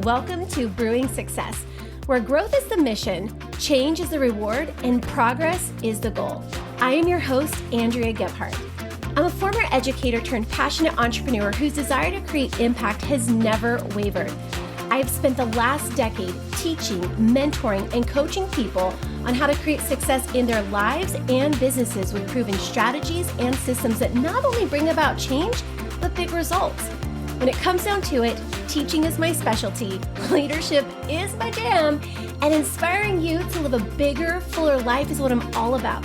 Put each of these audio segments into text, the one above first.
Welcome to Brewing Success, where growth is the mission, change is the reward, and progress is the goal. I am your host, Andrea Gebhardt. I'm a former educator turned passionate entrepreneur whose desire to create impact has never wavered. I have spent the last decade teaching, mentoring, and coaching people on how to create success in their lives and businesses with proven strategies and systems that not only bring about change, but big results. When it comes down to it, teaching is my specialty, leadership is my jam, and inspiring you to live a bigger, fuller life is what I'm all about.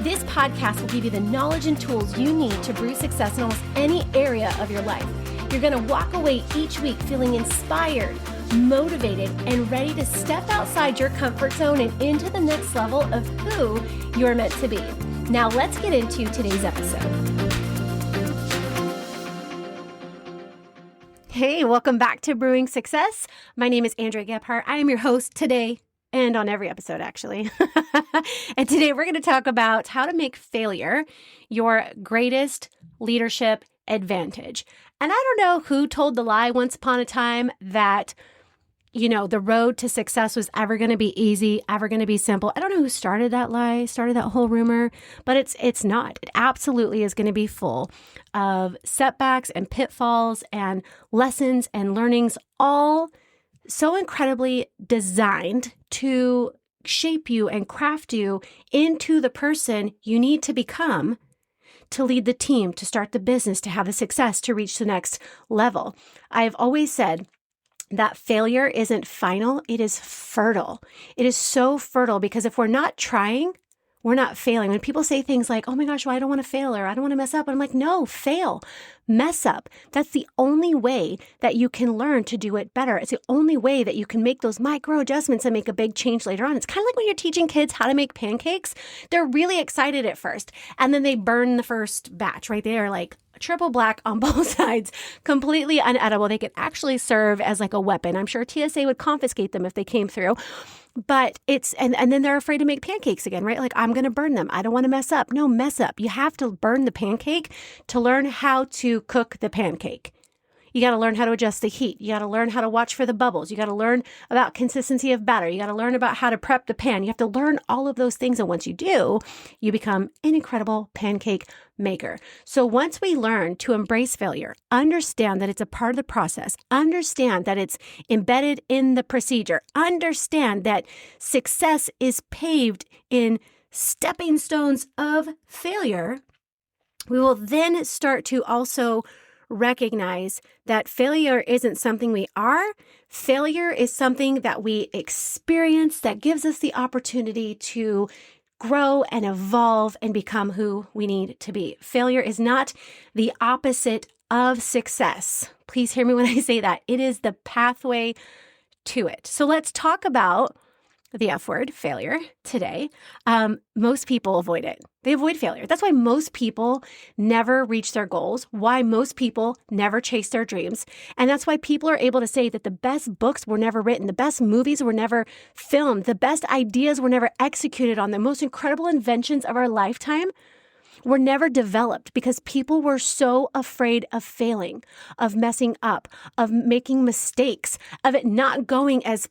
This podcast will give you the knowledge and tools you need to brew success in almost any area of your life. You're going to walk away each week feeling inspired, motivated, and ready to step outside your comfort zone and into the next level of who you're meant to be. Now let's get into today's episode. Hey, welcome back to Brewing Success. My name is Andrea Gebhardt. I am your host today and on every episode, actually. And today we're going to talk about how to make failure your greatest leadership advantage. And I don't know who told the lie once upon a time that, the road to success was ever going to be easy, ever going to be simple. I don't know who started that lie, started that whole rumor, but it's not. It absolutely is going to be full of setbacks and pitfalls and lessons and learnings, all so incredibly designed to shape you and craft you into the person you need to become to lead the team, to start the business, to have the success, to reach the next level. I've always said that failure isn't final, it is fertile. It is so fertile because if we're not trying, we're not failing. When people say things like, oh my gosh, well, I don't want to fail or I don't want to mess up, I'm like, no, fail, mess up. That's the only way that you can learn to do it better. It's the only way that you can make those micro adjustments and make a big change later on. It's kind of like when you're teaching kids how to make pancakes. They're really excited at first, and then they burn the first batch, right? They are like triple black on both sides, completely unedible. They could actually serve as like a weapon. I'm sure TSA would confiscate them if they came through. But and then they're afraid to make pancakes again, right? Like, I'm going to burn them. I don't want to mess up. No, mess up. You have to burn the pancake to learn how to cook the pancake. You got to learn how to adjust the heat. You got to learn how to watch for the bubbles. You got to learn about consistency of batter. You got to learn about how to prep the pan. You have to learn all of those things. And once you do, you become an incredible pancake maker. So once we learn to embrace failure, understand that it's a part of the process, understand that it's embedded in the procedure, understand that success is paved in stepping stones of failure, we will then start to also recognize that failure isn't something we are. Failure is something that we experience that gives us the opportunity to grow and evolve and become who we need to be. Failure is not the opposite of success. Please hear me when I say that. It is the pathway to it. So let's talk about the F word, failure, today. Most people avoid it. They avoid failure. That's why most people never reach their goals, why most people never chase their dreams. And that's why people are able to say that the best books were never written, the best movies were never filmed, the best ideas were never executed on, the most incredible inventions of our lifetime were never developed because people were so afraid of failing, of messing up, of making mistakes, of it not going as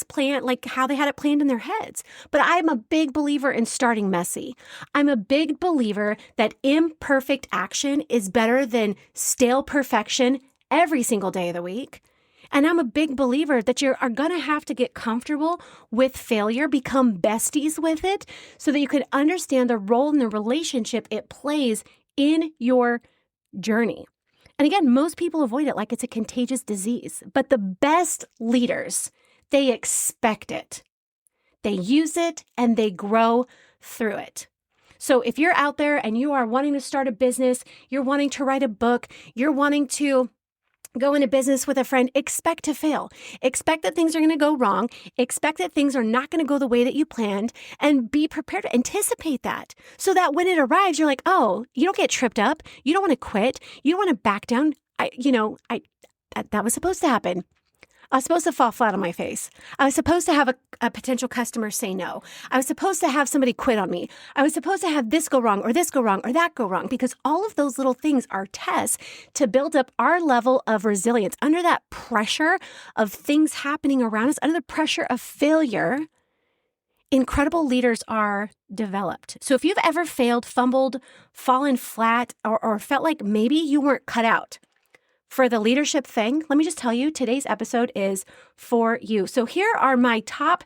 planned, like how they had it planned in their heads. But I'm a big believer in starting messy. I'm a big believer that imperfect action is better than stale perfection every single day of the week. And I'm a big believer that you are going to have to get comfortable with failure, become besties with it, so that you can understand the role and the relationship it plays in your journey. And again, most people avoid it like it's a contagious disease. But the best leaders, they expect it. They use it and they grow through it. So if you're out there and you are wanting to start a business, you're wanting to write a book, you're wanting to go into business with a friend, expect to fail. Expect that things are going to go wrong. Expect that things are not going to go the way that you planned, and be prepared to anticipate that so that when it arrives, you're like, oh, you don't get tripped up. You don't want to quit. You don't want to back down. That was supposed to happen. I was supposed to fall flat on my face. I was supposed to have a potential customer say no. I was supposed to have somebody quit on me. I was supposed to have this go wrong or this go wrong or that go wrong, because all of those little things are tests to build up our level of resilience under that pressure of things happening around us, under the pressure of failure. Incredible leaders are developed. So if you've ever failed, fumbled, fallen flat, or felt like maybe you weren't cut out for the leadership thing, let me just tell you, today's episode is for you. So here are my top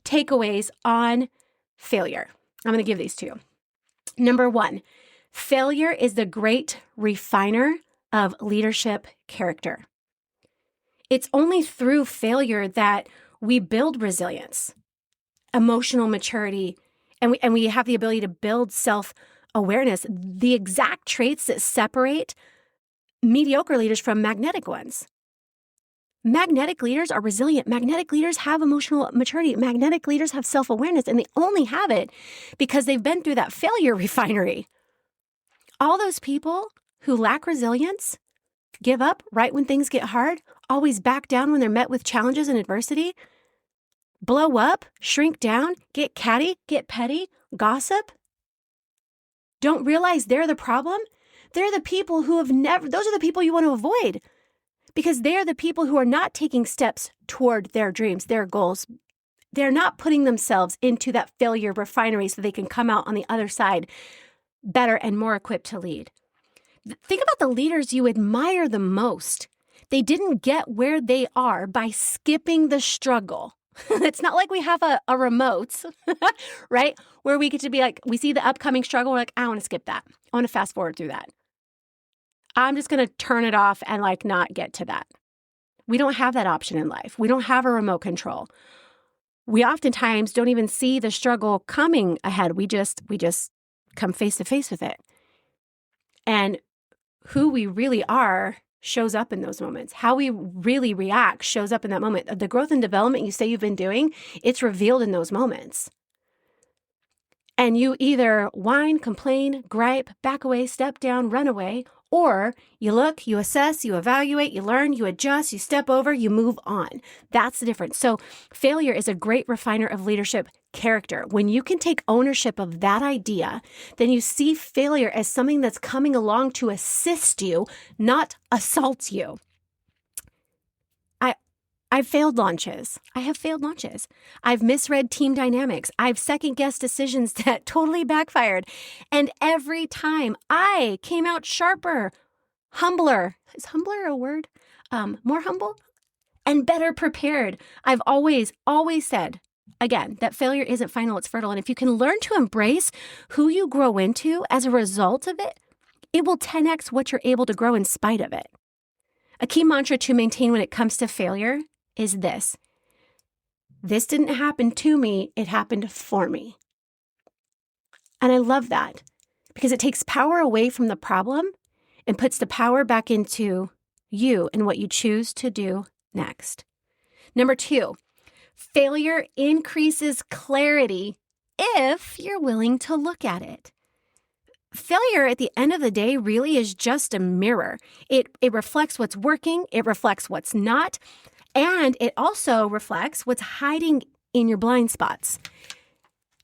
takeaways on failure. I'm going to give these to you. Number 1, failure is the great refiner of leadership character. It's only through failure that we build resilience, emotional maturity, and we have the ability to build self-awareness, the exact traits that separate mediocre leaders from magnetic ones. Magnetic leaders are resilient. Magnetic leaders have emotional maturity. Magnetic leaders have self-awareness, and they only have it because they've been through that failure refinery. All those people who lack resilience, give up right when things get hard, always back down when they're met with challenges and adversity, blow up, shrink down, get catty, get petty, gossip, don't realize they're the problem. They're the people who those are the people you want to avoid, because they're the people who are not taking steps toward their dreams, their goals. They're not putting themselves into that failure refinery so they can come out on the other side better and more equipped to lead. Think about the leaders you admire the most. They didn't get where they are by skipping the struggle. It's not like we have a remote, right? Where we get to be like, we see the upcoming struggle. We're like, I want to skip that. I want to fast forward through that. I'm just going to turn it off and not get to that. We don't have that option in life. We don't have a remote control. We oftentimes don't even see the struggle coming ahead. We just come face to face with it. And who we really are shows up in those moments. How we really react shows up in that moment. The growth and development you say you've been doing, it's revealed in those moments. And you either whine, complain, gripe, back away, step down, run away, or you look, you assess, you evaluate, you learn, you adjust, you step over, you move on. That's the difference. So failure is a great refiner of leadership character. When you can take ownership of that idea, then you see failure as something that's coming along to assist you, not assault you. I've failed launches. I have failed launches. I've misread team dynamics. I've second-guessed decisions that totally backfired. And every time I came out sharper, humbler. Is humbler a word? More humble? And better prepared. I've always said, again, that failure isn't final, it's fertile. And if you can learn to embrace who you grow into as a result of it, it will 10x what you're able to grow in spite of it. A key mantra to maintain when it comes to failure is this. This didn't happen to me, it happened for me. And I love that because it takes power away from the problem and puts the power back into you and what you choose to do next. Number 2, failure increases clarity if you're willing to look at it. Failure at the end of the day really is just a mirror. It reflects what's working, it reflects what's not, and it also reflects what's hiding in your blind spots.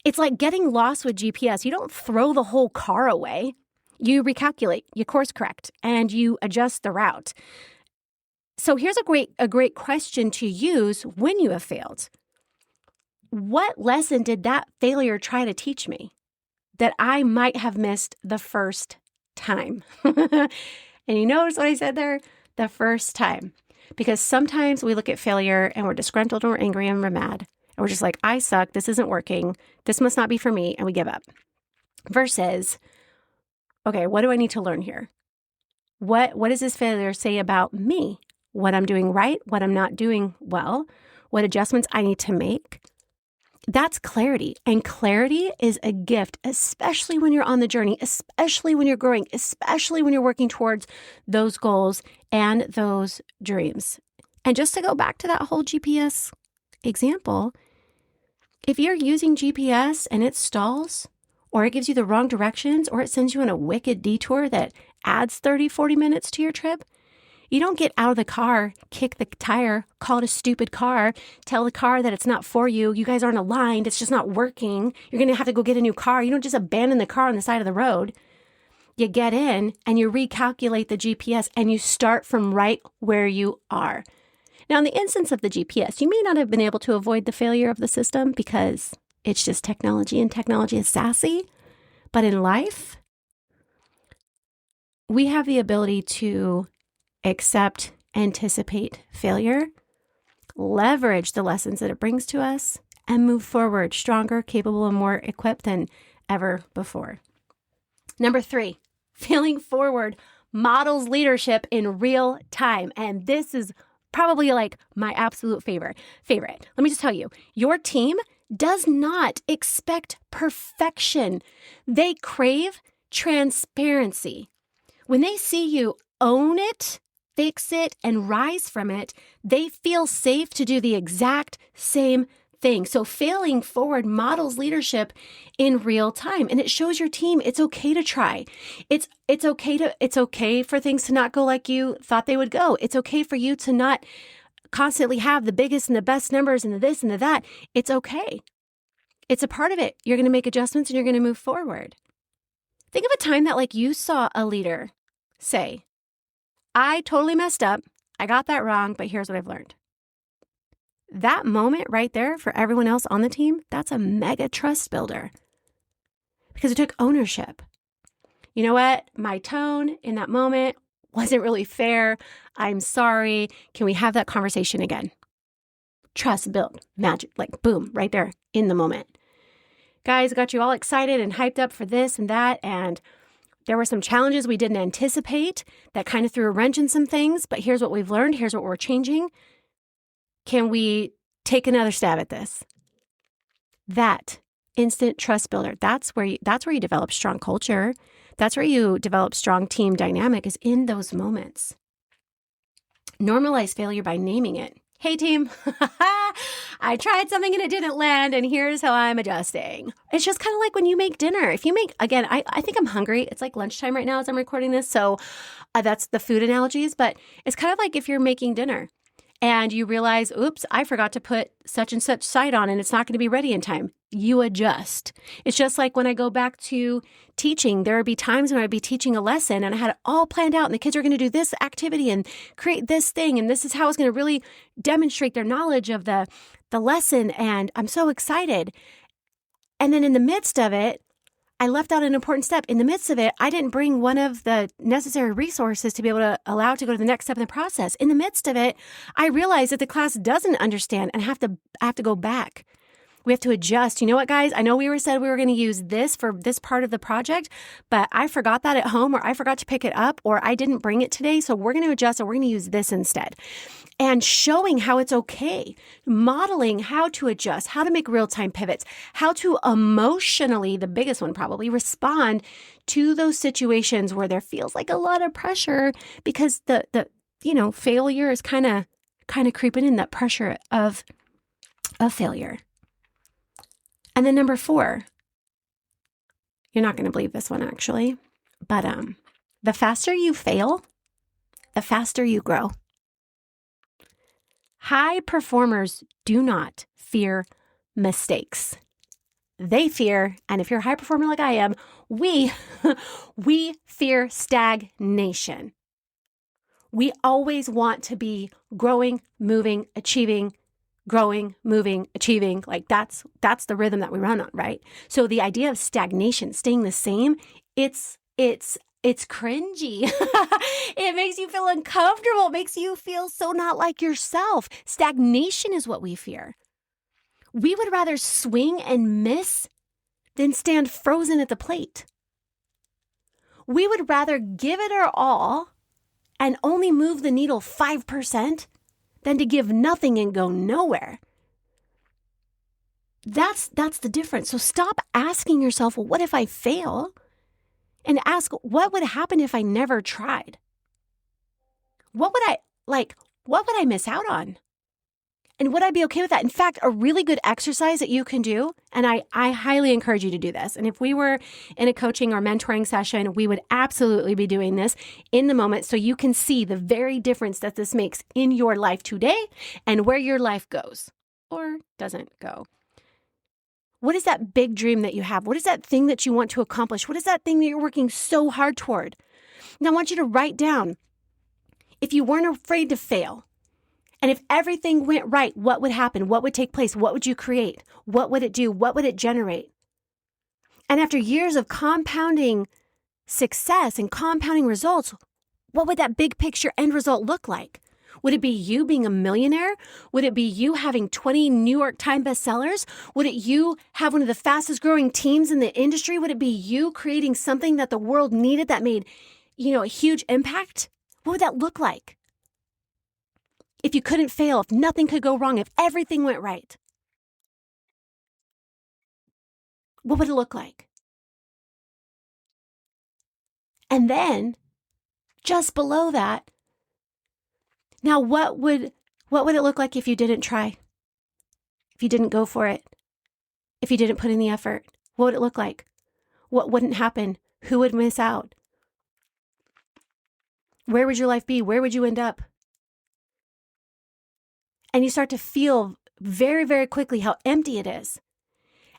It's like getting lost with GPS. You don't throw the whole car away. You recalculate, you course correct, and you adjust the route. So here's a great question to use when you have failed. What lesson did that failure try to teach me that I might have missed the first time? And you notice what I said there? The first time. Because sometimes we look at failure and we're disgruntled and we're angry and we're mad. And we're just like, I suck. This isn't working. This must not be for me. And we give up. Versus, okay, what do I need to learn here? What does this failure say about me? What I'm doing right? What I'm not doing well? What adjustments I need to make? That's clarity. And clarity is a gift, especially when you're on the journey, especially when you're growing, especially when you're working towards those goals and those dreams. And just to go back to that whole GPS example, if you're using GPS and it stalls, or it gives you the wrong directions, or it sends you on a wicked detour that adds 30, 40 minutes to your trip, You don't get out of the car, kick the tire, call it a stupid car, tell the car that it's not for you. You guys aren't aligned. It's just not working. You're going to have to go get a new car. You don't just abandon the car on the side of the road. You get in and you recalculate the GPS and you start from right where you are. Now, in the instance of the GPS, you may not have been able to avoid the failure of the system because it's just technology and technology is sassy. But in life, we have the ability to accept, anticipate failure, leverage the lessons that it brings to us, and move forward stronger, capable, and more equipped than ever before. Number 3, failing forward models leadership in real time. And this is probably like my absolute favorite. Let me just tell you, your team does not expect perfection. They crave transparency. When they see you own it, fix it, and rise from it, they feel safe to do the exact same thing. So failing forward models leadership in real time, and it shows your team it's okay to try. It's okay for things to not go like you thought they would go. It's okay for you to not constantly have the biggest and the best numbers and the this and the that. It's okay. It's a part of it. You're going to make adjustments and you're going to move forward. Think of a time that like you saw a leader say, I totally messed up. I got that wrong, but here's what I've learned. That moment right there for everyone else on the team, that's a mega trust builder because it took ownership. You know what? My tone in that moment wasn't really fair. I'm sorry. Can we have that conversation again? Trust built, magic, like boom, right there in the moment. Guys, got you all excited and hyped up for this and that, and there were some challenges we didn't anticipate that kind of threw a wrench in some things, but here's what we've learned. Here's what we're changing. Can we take another stab at this? That instant trust builder, that's where you develop strong culture. That's where you develop strong team dynamic is in those moments. Normalize failure by naming it. Hey team, I tried something and it didn't land and here's how I'm adjusting. It's just kind of like when you make dinner. If you make, again, I think I'm hungry. It's like lunchtime right now as I'm recording this. So that's the food analogies, but it's kind of like if you're making dinner and you realize, oops, I forgot to put such and such side on and it's not going to be ready in time. You adjust. It's just like when I go back to teaching, there would be times when I'd be teaching a lesson and I had it all planned out and the kids are going to do this activity and create this thing. And this is how it's going to really demonstrate their knowledge of the lesson. And I'm so excited. And then in the midst of it, I left out an important step. In the midst of it, I didn't bring one of the necessary resources to be able to allow it to go to the next step in the process. In the midst of it, I realized that the class doesn't understand and I have to go back. We have to adjust. You know what, guys? I know said we were going to use this for this part of the project, but I forgot that at home or I forgot to pick it up or I didn't bring it today. So we're going to adjust and we're going to use this instead. And showing how it's okay, modeling how to adjust, how to make real-time pivots, how to emotionally, the biggest one probably, respond to those situations where there feels like a lot of pressure because the failure is kind of creeping in, that pressure of failure. And then number 4, you're not going to believe this one actually, but the faster you fail, the faster you grow. High performers do not fear mistakes. They fear, and if you're a high performer like I am, we fear stagnation. We always want to be growing, moving, achieving, growing, moving, achieving. Like that's the rhythm that we run on, right? So the idea of stagnation, staying the same, it's cringy. It makes you feel uncomfortable. It makes you feel so not like yourself. Stagnation is what we fear. We would rather swing and miss than stand frozen at the plate. We would rather give it our all and only move the needle 5% than to give nothing and go nowhere. That's the difference. So stop asking yourself, well, what if I fail? And ask, what would happen if I never tried? What would I miss out on? And would I be okay with that? In fact, a really good exercise that you can do, and I highly encourage you to do this. And if we were in a coaching or mentoring session, we would absolutely be doing this in the moment so you can see the very difference that this makes in your life today and where your life goes or doesn't go. What is that big dream that you have? What is that thing that you want to accomplish? What is that thing that you're working so hard toward? Now, I want you to write down, if you weren't afraid to fail, and if everything went right, what would happen? What would take place? What would you create? What would it do? What would it generate? And after years of compounding success and compounding results, what would that big picture end result look like? Would it be you being a millionaire? Would it be you having 20 New York Times bestsellers? Would it you have one of the fastest growing teams in the industry? Would it be you creating something that the world needed that made, a huge impact? What would that look like? If you couldn't fail, if nothing could go wrong, if everything went right, what would it look like? And then, just below that, now what would it look like if you didn't try? If you didn't go for it? If you didn't put in the effort? What would it look like? What wouldn't happen? Who would miss out? Where would your life be? Where would you end up? And you start to feel very, very quickly how empty it is.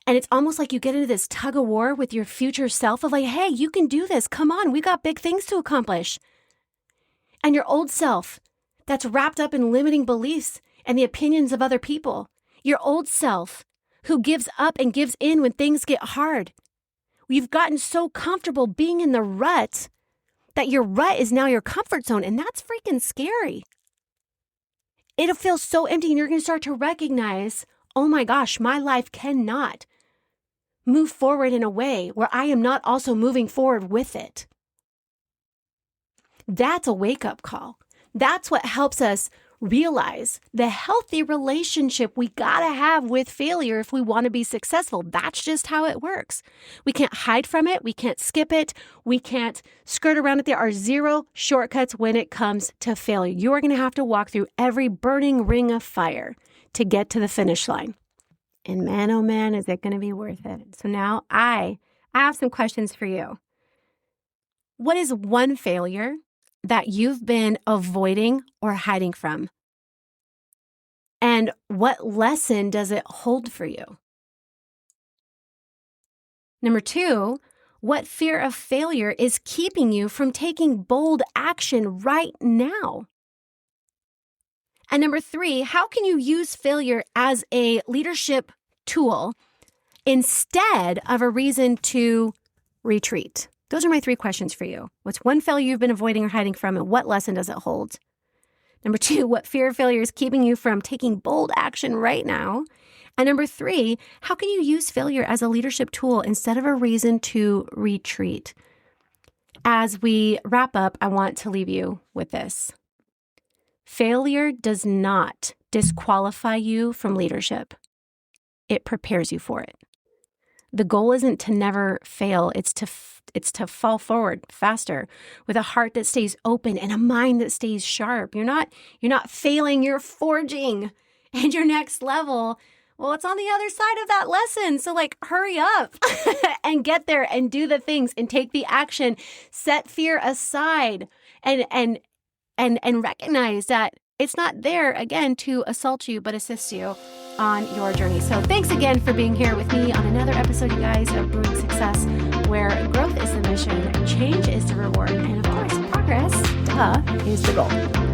And it's almost like you get into this tug of war with your future self of like, hey, you can do this. Come on, we got big things to accomplish. And your old self that's wrapped up in limiting beliefs and the opinions of other people. Your old self who gives up and gives in when things get hard. You've gotten so comfortable being in the rut that your rut is now your comfort zone. And that's freaking scary. It'll feel so empty and you're going to start to recognize, oh my gosh, my life cannot move forward in a way where I am not also moving forward with it. That's a wake-up call. That's what helps us realize the healthy relationship we gotta have with failure if we want to be successful. That's just how it works. We can't hide from it. We can't skip it. We can't skirt around it. There are zero shortcuts when it comes to failure. You are going to have to walk through every burning ring of fire to get to the finish line. And man, oh man, is it going to be worth it? So now I have some questions for you. What is one failure that you've been avoiding or hiding from? And what lesson does it hold for you? Number 2, what fear of failure is keeping you from taking bold action right now? And number 3, how can you use failure as a leadership tool instead of a reason to retreat? Those are my 3 questions for you. What's one failure you've been avoiding or hiding from, and what lesson does it hold? Number 2, what fear of failure is keeping you from taking bold action right now? And number 3, how can you use failure as a leadership tool instead of a reason to retreat? As we wrap up, I want to leave you with this. Failure does not disqualify you from leadership. It prepares you for it. The goal isn't to never fail. It's to fall forward faster with a heart that stays open and a mind that stays sharp. You're not failing, you're forging. And your next level, well, it's on the other side of that lesson. So hurry up and get there and do the things and take the action. Set fear aside and recognize that it's not there, again, to assault you, but assist you on your journey. So thanks again for being here with me on another episode, you guys, of Brewing Success, where growth is the mission, change is the reward, and of course, progress, is the goal.